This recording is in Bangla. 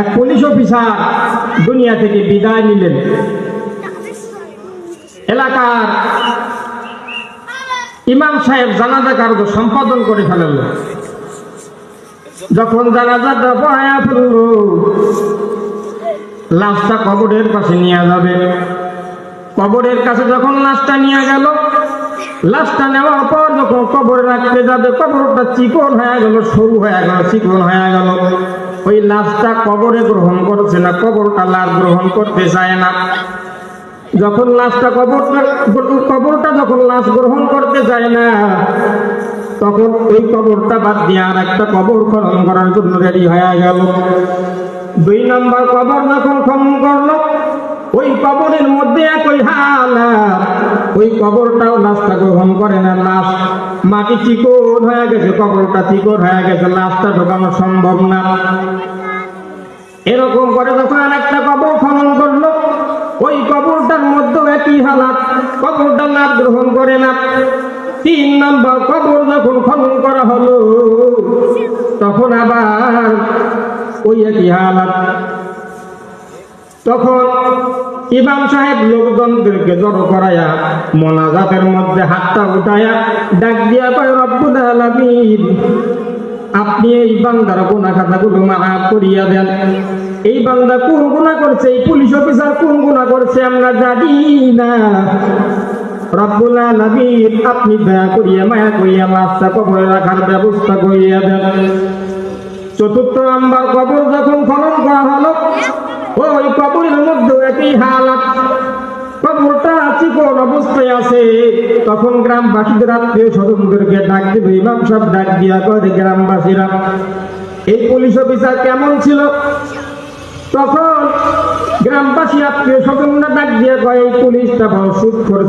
এক পুলিশ অফিসার দুনিয়া থেকে বিদায় নিলেন। এলাকার ইমাম সাহেব জানাজা কার্য সম্পাদন করে ফেলল। যখন জানাজাটা পড়ায়া ফেলল, লাশটা কবরের পাশে নিয়ে যাবে। কবরের কাছে যখন লাশটা নিয়ে গেল, লাশটা নেওয়ার পর যখন কবরে রাখতে যাবে, কবরটা চিকন হয়ে গেল, সরু হয়ে গেল, চিকন হয়ে গেল। ওই লাশটা কবরে গ্রহণ করছে না, কবরটা লাশ গ্রহণ করতে চায় না। যখন লাশটা কবরটা যখন লাশ গ্রহণ করতে চায় না, তখন ওই কবরটা বাদ দিয়ে আর একটা কবর খনন করার জন্য রেডি হয়ে গেল। 2 নম্বর কবর যখন খনন করলো, ওই কবরের মধ্যে একই হালাত, ওই কবরটাও লাশটা গ্রহণ করে না। লাশ মাটি চিকন হয়ে গেছে, কবরটা চিকন হয়ে গেছে, লাশটা ঢোকানো সম্ভব না। এরকম করে যখন আর একটা কবর খনন করলো, ওই কবরটার মধ্যে একই হালাত, কবরটা লাশ গ্রহণ করে না। 3 নম্বর কবর যখন খনন করা হলো, তখন আবার ওই একই হালাত। তখন ইমাম সাহেব লোকজনদেরকে জড়ো করায়া মোনাজাতের মধ্যে হাতটা উঠায়া ডাক দিয়া কয়, রব্বুল আলামিন, আপনি এই বান্দার গুনাহ খাতাগুলো মাফ করিয়া দেন। এই বান্দা কোন গুনাহ করছে, এই পুলিশ অফিসার কোন গুনাহ করছে আমরা জানি না। রব্বুল আলামিন, আপনি দয়া করিয়া মায়া করিয়া লাশটা কবরে রাখার ব্যবস্থা করিয়া দেন। 4 নম্বর কবর যখন খনন করা হলো, ওই কবরের মধ্যে একই হালাত, কবরটা চিকন অবস্থায় আছে। তখন গ্রামবাসীদের আত্মীয় স্বজনদেরকে ডাক দিবে। ইমাম সাহেব ডাক দিয়া করে, গ্রামবাসীরা, এই পুলিশ অফিসার কেমন ছিল? তখন গ্রামবাসী আত্মীয় স্বজনরা ডাক দিয়া কয়, এই পুলিশটা বড় সুদ করছে।